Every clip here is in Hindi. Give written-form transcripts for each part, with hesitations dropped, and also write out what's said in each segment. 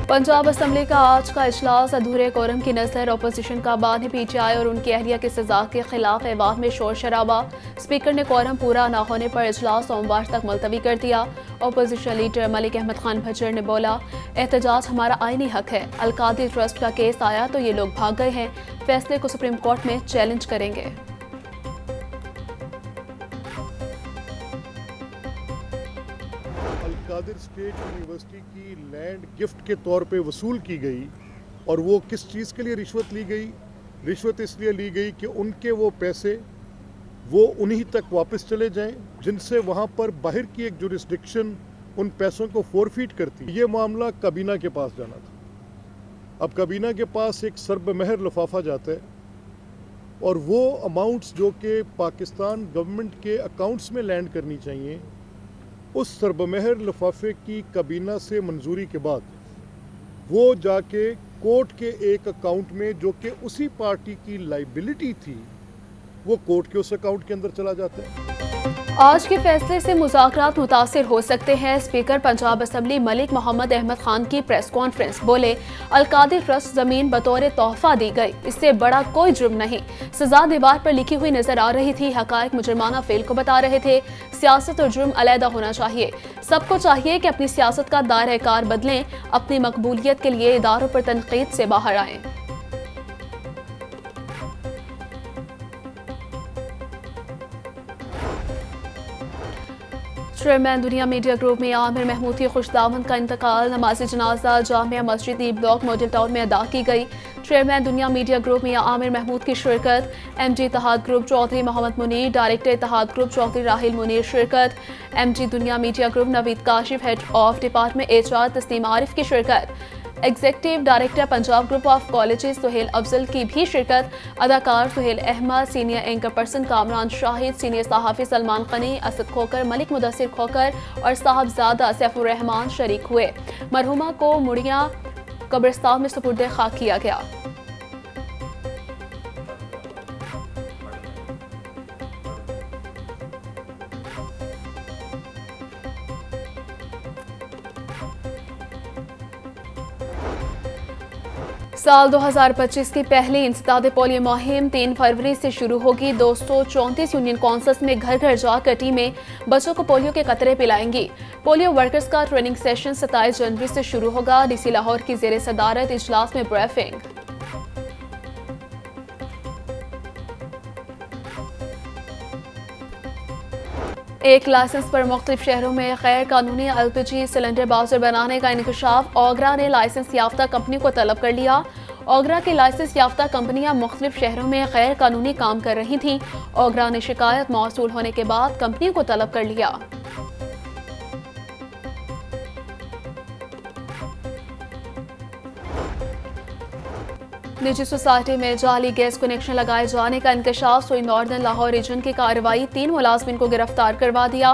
पंजाब असम्बली का आज का इजलास अधूरे कोरम की नजर। अपोजिशन का बानी पीटीआई और उनकी अहलिया की सजा के खिलाफ अवाम में शोर शराबा। स्पीकर ने कोरम पूरा न होने पर इजलास सोमवार तक मुलतवी कर दिया। अपोजिशन लीडर मलिक अहमद खान भज्जर ने बोला, एहतजाज हमारा आईनी हक है। अलकादी ट्रस्ट का केस आया तो ये लोग भाग गए हैं। फैसले को सुप्रीम कोर्ट में चैलेंज करेंगे। अलकादिर स्टेट यूनिवर्सिटी की लैंड गिफ्ट के तौर पे वसूल की गई और वो किस चीज़ के लिए रिश्वत ली गई? रिश्वत इसलिए ली गई कि उनके वो पैसे वो उन्हीं तक वापस चले जाएं जिनसे वहाँ पर बाहर की एक जुरिस्डिक्शन उन पैसों को फोरफीट करती। ये मामला काबीना के पास जाना था। अब काबीना के पास एक सरबमहर लिफाफा जाता है और वो अमाउंट्स जो कि पाकिस्तान गवर्नमेंट के अकाउंट्स में लैंड करनी चाहिए, उस सरबमहर लिफाफे की काबीना से मंजूरी के बाद वो जाके कोर्ट के एक अकाउंट में जो कि उसी पार्टी की लाइबिलिटी थी, वो कोर्ट के उस अकाउंट के अंदर चला जाता है। आज के फैसले से मुज़ाकरात मुतासिर हो सकते हैं। स्पीकर पंजाब असम्बली मलिक मोहम्मद अहमद खान की प्रेस कॉन्फ्रेंस। बोले, अलकादी ट्रस्ट जमीन बतौर तोहफा दी गई, इससे बड़ा कोई जुर्म नहीं। सजा दीवार पर लिखी हुई नजर आ रही थी। हकायक मुजरमाना फेल को बता रहे थे। सियासत और जुर्म अलहदा होना चाहिए। सबको चाहिए कि अपनी सियासत का दायरा कार बदलें, अपनी मकबूलियत के लिए इदारों पर तनकीद से बाहर आएं। चेयरमैन दुनिया मीडिया ग्रुप में आमिर महमूद की खुशदामद का इंतकाल। नमाज जनाजा Jamia Masjid E block model town में अदा की गई। चेयरमैन दुनिया मीडिया ग्रुप में आमिर महमूद की शिरकत। MD Ittehad group Chaudhry Mohammad Munir, director Ittehad group Chaudhry Raheel Munir शिरकत। MD Dunya media group Naveed Kashif, head of department HR Tasleem Arif की शिरकत। Executive director Punjab group of colleges Sohail Afzal की भी शिरकत। अदाकार Sohail Ahmed, senior anchor person Kamran Shahid, senior सहाफ़ी सलमान क़नी, असद खोकर, मलिक मुदस्सिर खोकर और साहबजादा सैफुर रहमान शरीक हुए। मरहुमा को मुड़िया कब्रिस्तान में सुपुर्द खाक किया गया। साल 2025 की पहली इंसदाद पोलियो मुहिम 3 फरवरी से शुरू होगी। 234 यूनियन काउंसिल्स में घर घर जाकर टीमें बच्चों को पोलियो के कतरे पिलाएंगी। पोलियो वर्कर्स का ट्रेनिंग सेशन 27 जनवरी से शुरू होगा। DC लाहौर की जेर सदारत इजलास में ब्रीफिंग। एक लाइसेंस पर मुख्तलिफ शहरों में गैर कानूनी LPG सिलेंडर बाउजर बनाने का इंकशाफ। ओगरा ने लाइसेंस याफ्ता कंपनी को तलब कर लिया। ओगरा की लाइसेंस याफ्ता कंपनियां मुख्तलिफ शहरों में गैर कानूनी काम कर रही थीं। ओगरा ने शिकायत मौसूल होने के बाद कंपनी को तलब कर लिया। निजी सोसाइटी में जाली गैस कनेक्शन लगाए जाने का इंकशाफ हुई। नॉर्दर्न लाहौर रीजन की कार्रवाई 3 मुलाजमिन को गिरफ्तार करवा दिया।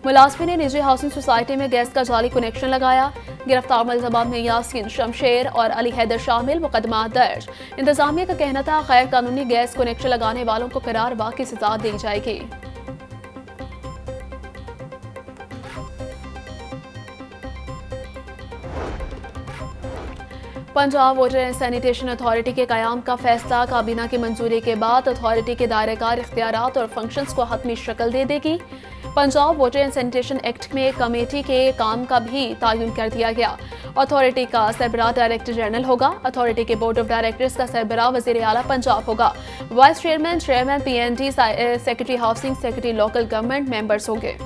मुलाजमिन ने निजी हाउसिंग सोसाइटी में गैस का जाली कनेक्शन लगाया। गिरफ्तार मुलजमान में यासीन, शमशेर और अली हैदर शामिल। मुकदमा दर्ज। इंतजामिया का कहना था गैर कानूनी गैस कनेक्शन लगाने वालों को करार बाकी सजा दी जाएगी। Punjab water and sanitation authority के कयाम का फैसला काबीना की मंजूरी के बाद अथॉरिटी के दायरेकार इख्तियारात और फंक्शंस को हतमी शक्ल दे देगी। Punjab water and sanitation act में कमेटी के काम का भी तयन कर दिया गया। अथॉरिटी का सरबराह डायरेक्टर जनरल होगा। अथॉरिटी के बोर्ड ऑफ डायरेक्टर्स का सरबराह वज़ीर आला पंजाब होगा। Vice chairman, chairman PND, secretary housing, secretary local government members होंगे।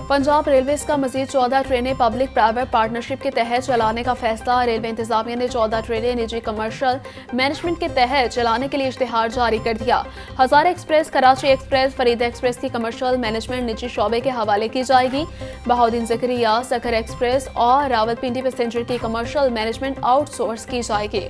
पंजाब रेलवेज का मजीद 14 ट्रेनें पब्लिक प्राइवेट पार्टनरशिप के तहत चलाने का फैसला। रेलवे इंतजामिया ने 14 ट्रेनें निजी कमर्शियल मैनेजमेंट के तहत चलाने के लिए इश्तिहार जारी कर दिया। Hazara express, Karachi express, Farida express की कमर्शियल मैनेजमेंट निजी शोबे के हवाले की जाएगी। बहाउद्दीन ज़करिया, सखर एक्सप्रेस और रावलपिंडी पैसेंजर की कमर्शियल मैनेजमेंट आउटसोर्स की जाएगी।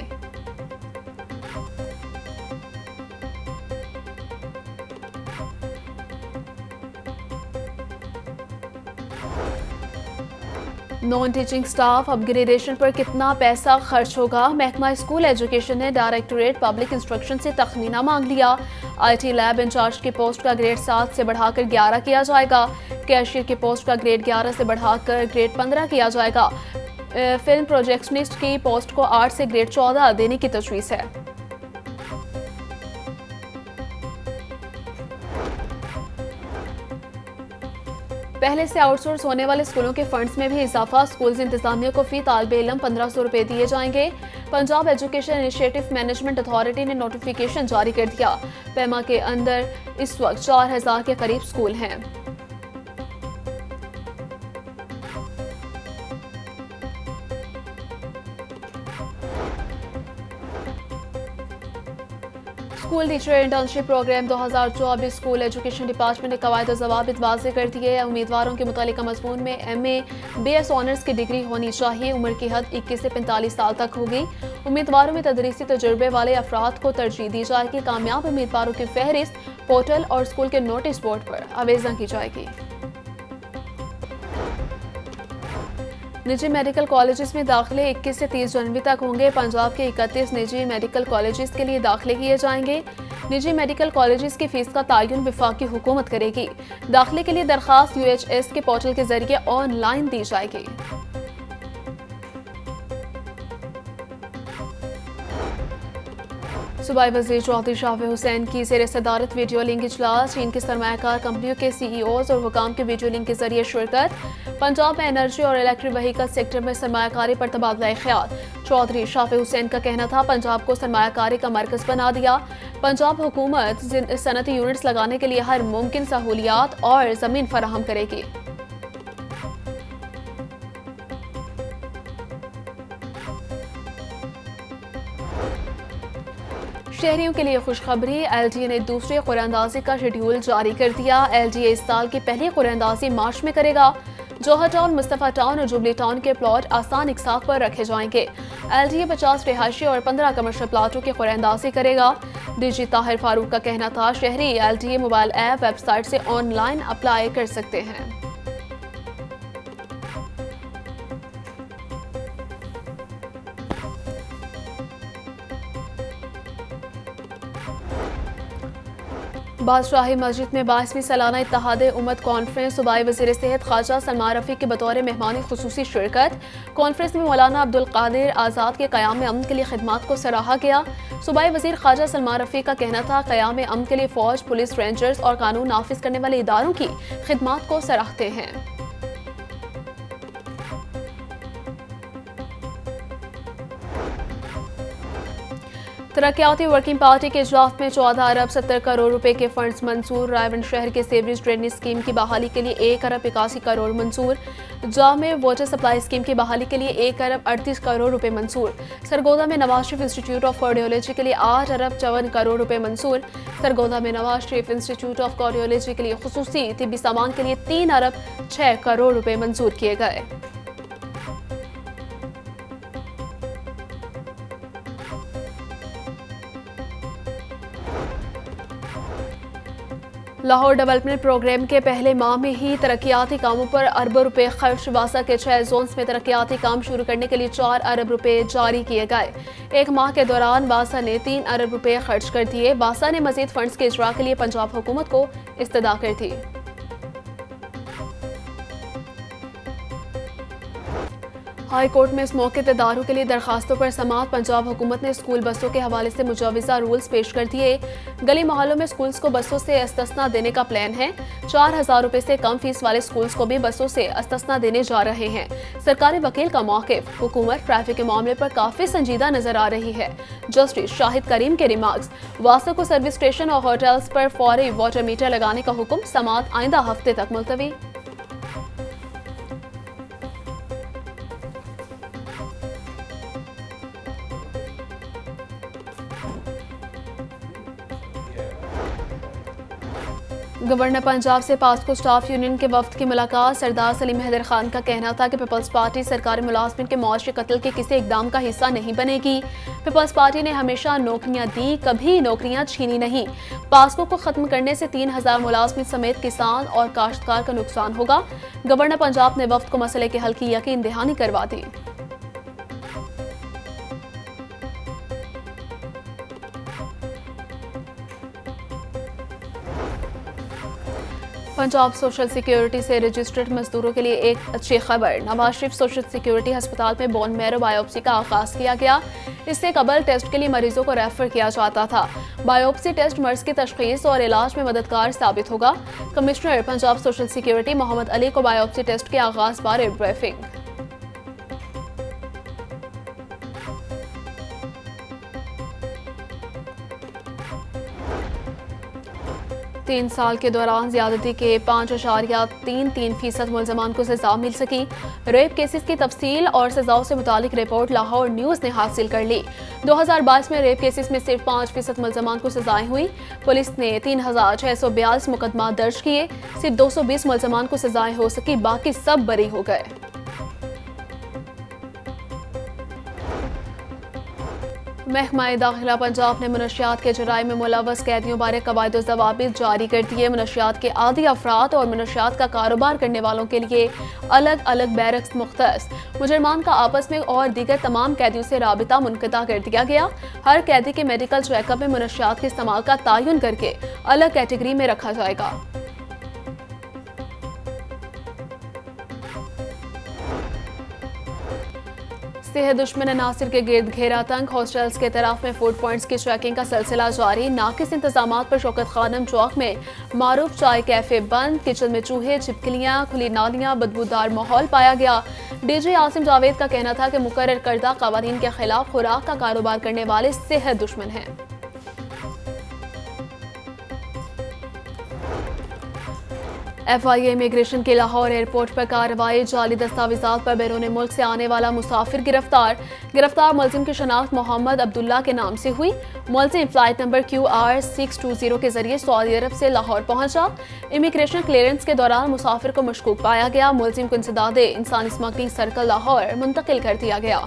नॉन टीचिंग स्टाफ अपग्रेडेशन पर कितना पैसा खर्च होगा? महकमा स्कूल एजुकेशन ने डायरेक्टोरेट पब्लिक इंस्ट्रक्शन से तखमीना मांग लिया। IT लैब इंचार्ज की पोस्ट का ग्रेड 7 से बढ़ाकर 11 किया जाएगा। कैशियर की पोस्ट का ग्रेड 11 से बढ़ाकर ग्रेड 15 किया जाएगा। फिल्म प्रोजेक्शनिस्ट की पोस्ट को 8 से ग्रेड 14 देने की तजवीज़ है। पहले से आउटसोर्स होने वाले स्कूलों के फंड्स में भी इजाफा। स्कूल्स इंतजामिया को फी तालिबे इल्म 1500 रुपए दिए जाएंगे। Punjab education initiative management authority ने नोटिफिकेशन जारी कर दिया। पैमा के अंदर इस वक्त 4000 के करीब स्कूल हैं। School teacher internship programme 2024 school education department ने कवायद और ज़वाबित वाज़ेह कर दिए। उम्मीदवारों के मुतालिका मज़मून में MA BS ऑनर्स की डिग्री होनी चाहिए। उम्र की हद 21 से 45 साल तक होगी। उम्मीदवारों में तदरीसी तजुर्बे वाले अफराद को तरजीह दी जाएगी। कामयाब उम्मीदवारों की फहरिस्त पोर्टल और स्कूल के नोटिस बोर्ड पर आवेज़ा की जाएगी। निजी मेडिकल कॉलेजेस में दाखिले 21 से 30 जनवरी तक होंगे। पंजाब के 31 निजी मेडिकल कॉलेजेस के लिए दाखिले किए जाएंगे। निजी मेडिकल कॉलेजेस की फीस का तयन वफाकी हुकूमत करेगी। दाखिले के लिए दरखास्त UHS के पोर्टल के जरिए ऑनलाइन दी जाएगी। सूबाई वज़ीर चौधरी शाफी हुसैन की ज़ेर सदारत वीडियो लिंक इजलास। चीन की सरमायाकार कंपनियों के CEOs और हुकाम के वीडियो लिंक के जरिए शिरकत। पंजाब में एनर्जी और इलेक्ट्रिक व्हीकल सेक्टर में सरमायाकारी पर तबादला ख्याल। चौधरी शाफी हुसैन का कहना था, पंजाब को सरमायाकारी का मरकज बना दिया। पंजाब हुकूमत सनती यूनिट्स लगाने के लिए हर मुमकिन सहूलियात और ज़मीन फराहम करेगी। शहरियों के लिए खुशखबरी। LGA ने दूसरे कुरानंदाजी का शेड्यूल जारी कर दिया। LGA इस साल की पहली कुरानंदाजी मार्च में करेगा। जौहर टाउन, मुस्तफा टाउन और जुबली टाउन के प्लॉट आसान इकसाक पर रखे जाएंगे। LGA 50 रिहायशी और 15 कमर्शियल प्लाटों की कुरानंदाजी करेगा। DG ताहिर फारूक का कहना था, शहरी LGA मोबाइल ऐप वेबसाइट से ऑनलाइन अप्लाई कर सकते हैं। बादशाही मस्जिद में 22वीं सालाना इत्तेहाद उम्मत कॉन्फ्रेंस। सूबाई वज़ीर सेहत ख्वाजा सलमान रफ़ी के बतौर मेहमान खुसूसी शिरकत। कॉन्फ्रेंस में मौलाना अब्दुल कादिर आज़ाद के क़याम अमन के लिए खिदमात को सराहा गया। सूबाई वज़ीर ख्वाजा सलमान रफ़ी का कहना था, क़याम अमन के लिए फ़ौज, पुलिस, रेंजर्स और कानून नाफिज करने वाले इदारों की खिदमात को सराहते हैं। तरक्याती वर्किंग पार्टी के इजलास में 14 अरब 70 करोड़ रुपए के फंड्स मंजूर। रायवन शहर के सीवरेज ड्रेनेज स्कीम की बहाली के लिए 1 अरब 81 करोड़ मंजूर। जामे वाटर सप्लाई स्कीम की बहाली के लिए 1 अरब 38 करोड़ रुपए मंजूर। सरगोदा में Nawaz Sharif institute of cardiology के लिए 8 अरब 54 करोड़ रुपए मंजूर। सरगोदा में Nawaz Sharif institute of cardiology के लिए खुसूसी तिब्बी सामान के लिए 3 अरब 6 करोड़ रुपए मंजूर किए गए। लाहौर डेवलपमेंट प्रोग्राम के पहले माह में ही तरक्याती कामों पर अरबों रुपए खर्च। वासा के 6 जोन्स में तरक्याती काम शुरू करने के लिए 4 अरब रुपए जारी किए गए। एक माह के दौरान वासा ने 3 अरब रुपए खर्च कर दिए। वासा ने मजीद फंड्स के इजरा के लिए पंजाब हुकूमत को इस्तदा कर दी। हाई कोर्ट में इस मौके पर दारू के लिए दरखास्तों पर समाअत। पंजाब हुकूमत ने स्कूल बसों के हवाले से मुजवजा रूल्स पेश कर दिए। गली मोहल्लों में स्कूल्स को बसों से इस्तिस्ना देने का प्लान है। 4000 रुपए से कम फीस वाले स्कूल्स को भी बसों से इस्तिस्ना देने जा रहे हैं। सरकारी वकील का मौक़िफ़, हुकूमत ट्रैफिक के मामले पर काफी संजीदा नजर आ रही है। जस्टिस शाहिद करीम के रिमार्क्स। वासा को सर्विस स्टेशन और होटल्स पर फौरी वाटर मीटर लगाने का हुक्म। समाअत आइंदा हफ्ते तक मुलतवी। गवर्नर पंजाब से पास्को स्टाफ यूनियन के वफ्द की मुलाकात। सरदार सलीम हैदर खान का कहना था कि पीपल्स पार्टी सरकारी मुलाजमिन के मौशी कत्ल के किसी इकदाम का हिस्सा नहीं बनेगी। पीपल्स पार्टी ने हमेशा नौकरियां दी, कभी नौकरियां छीनी नहीं। पास्को को खत्म करने से 3000 मुलाजमिन समेत किसान और काश्तकार का नुकसान होगा। गवर्नर पंजाब ने वफ्द को मसले के हल की यकीन दहानी करवा दी। पंजाब सोशल सिक्योरिटी से रजिस्टर्ड मजदूरों के लिए एक अच्छी खबर। नवाज शरीफ सोशल सिक्योरिटी अस्पताल में बोन मैरो बायोप्सी का आगाज किया गया। इससे कबल टेस्ट के लिए मरीजों को रेफर किया जाता था। बायोप्सी टेस्ट मर्ज की तशखीस और इलाज में मददगार साबित होगा। Commissioner Punjab social security Mohammad Ali को बायोप्सी टेस्ट के आगाज बारे ब्रीफिंग। तीन साल के दौरान ज्यादती के 5.33% मुलजमान को सजा मिल सकी। रेप केसेस की तफसील और सजाओं से मुतालिक रिपोर्ट लाहौर न्यूज़ ने हासिल कर ली। 2022 में रेप केसेस में सिर्फ 5% मुलजमान को सजाएं हुई। पुलिस ने 3642 मुकदमा दर्ज किए। सिर्फ 220 मुलजमान को सजाएं हो सकी, बाकी सब बरी हो गए। महकमा दाखिला पंजाब ने मनशियात के जराइम में मुलव्वस कैदियों बारे कवायद ज़वाबित जारी कर दिए। मनशियात के आदी अफराद और मनशियात का कारोबार करने वालों के लिए अलग अलग बैरक्स मुख्तस। मुजरमान का आपस में और दीगर तमाम कैदियों से राबिता मुनक़ता कर दिया गया। हर कैदी के मेडिकल चेकअप में मनशियात के इस्तेमाल का तयन करके अलग कैटेगरी में रखा जाएगा। सेहत दुश्मन अनासिर के गिर्द घेरा तंग। हॉस्टल्स के तरफ में फूड पॉइंट्स की चेकिंग का सिलसिला जारी। नाकिस इंतजामात पर शौकत खानम चौक में मारूफ चाय कैफे बंद। किचन में चूहे, छिपकलियां, खुली नालियां, बदबूदार माहौल पाया गया। डीजी आसिम जावेद का कहना था कि मुकर्रर करदा कवानीन के खिलाफ खुराक का कारोबार करने वाले सेहत दुश्मन हैं। FIA इमिग्रेशन के लाहौर एयरपोर्ट पर कार्रवाई। जाली दस्तावेजात पर बैरून मुल्क से आने वाला मुसाफिर गिरफ्तार मुलजिम की शनाख्त मोहम्मद अब्दुल्ला के नाम से हुई। मुलजिम फ्लाइट नंबर QR 620 के जरिए सऊदी अरब से लाहौर पहुंचा। इमिग्रेशन क्लियरेंस के दौरान मुसाफिर को मशकूक पाया गया। मुलजिम को इंसदाद इंसानी स्मगलिंग सर्कल लाहौर मुंतकिल कर दिया गया।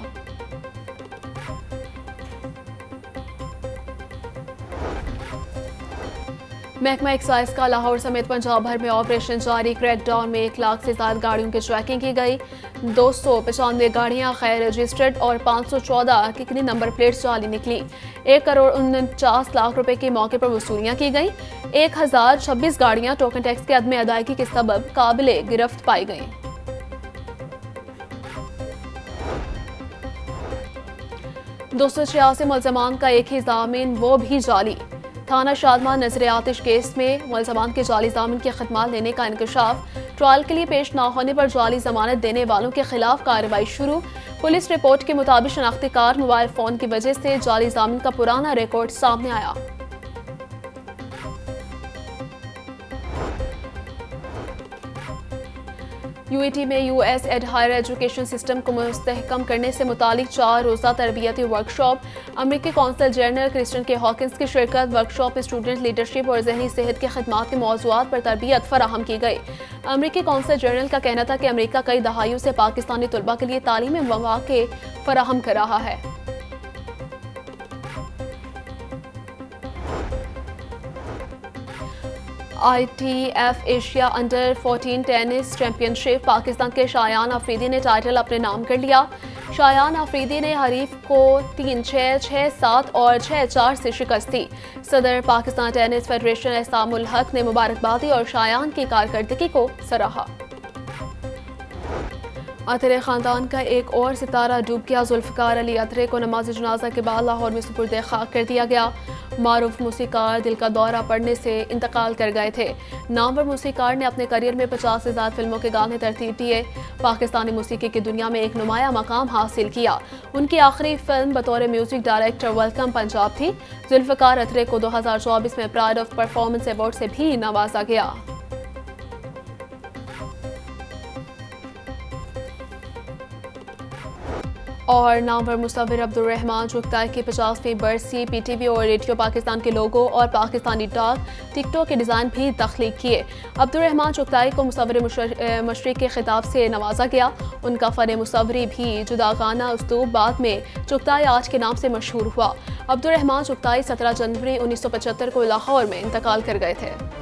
महकमा एक्साइज का लाहौर समेत पंजाब भर में ऑपरेशन जारी। क्रैकडाउन में 1 लाख से ज्यादा गाड़ियों की चेकिंग की गई। 295 गाड़ियां गैर रजिस्टर्ड और 514 कितनी नंबर प्लेट्स जाली निकली। 1 करोड़ 49 लाख रुपए के मौके पर वसूलियां की गई। 1026 गाड़ियां टोकन टैक्स के अदम अदायगी के सबब काबिले गिरफ्त पाई गई। दो सौ 86 मुलजमान का एक ही जामिन, वो भी जाली। थाना शादमान नजर आतिश केस में मुलजमान के जाली जामिन की खदमात लेने का इंकशाफ। ट्रायल के लिए पेश न होने पर जाली जमानत देने वालों के खिलाफ कार्रवाई शुरू। पुलिस रिपोर्ट के मुताबिक शनाख्ती कार मोबाइल फोन की वजह से जाली जामिन का पुराना रिकॉर्ड सामने आया। UAT में US aid higher education system को मुस्तहकम करने से मुतालिक 4 रोज़ा तरबियती वर्कशॉप। अमरीकी consul general Kristin K Hawkins की शिरकत। वर्कशॉप में स्टूडेंट लीडरशिप और जहनी सेहत की खदमात के मौज़ूआत पर तरबियत फराहम की गई। अमरीकी कौंसल जनरल का कहना था कि अमरीका कई दहाइयों से पाकिस्तानी तलबा के लिए तालीमी मौक़े फराहम कर रहा है। ITF Asia under 14 tennis championship. Pakistan के शायान अफरीदी ने टाइटल अपने नाम कर लिया। शायान अफरीदी ने हरीफ को 3-6, 6-7 और 6-4 से शिकस्त दी। सदर पाकिस्तान टेनिस फेडरेशन एहसामुल हक ने मुबारकबादी और शायान की कारकर्दगी को सराहा। अतरे खानदान का एक और सितारा डूब गया। जुल्फ़िकार अली अतरे को नमाज जनाजा के बाद लाहौर में सुपुर्द खाक कर दिया गया। मारूफ मूसीकार दिल का दौरा पड़ने से इंतकाल कर गए थे। नामवर मूसीकार ने अपने करियर में 50 से ज़्यादा फिल्मों के गाने तरतीब दिए। पाकिस्तानी मूसीकी की दुनिया में एक नुमाया मकाम हासिल किया। उनकी आखिरी फिल्म बतौर म्यूजिक डायरेक्टर वेलकम पंजाब थी। जुल्फ़िकार अतरे को 2024 में प्राइड ऑफ परफॉर्मेंस अवार्ड से भी नवाजा गया। और नामवर मुसव्विर अब्दुर्रहमान चुगताई की 50वीं बरसी PTV और रेडियो पाकिस्तान के लोगो और पाकिस्तानी डाक टिकटों के डिज़ाइन भी तख्लीक किए। अब्दुर्रहमान चुगताई को मुसव्विर मशरिक के खिताब से नवाजा गया। उनका फ़न मुसव्वरी भी जुदागाना उस्तूब बाद में चुगताई आज के नाम से मशहूर हुआ। अब्दुर्रहमान चुगताई 17 जनवरी 1975 को लाहौर में इंतकाल कर गए थे।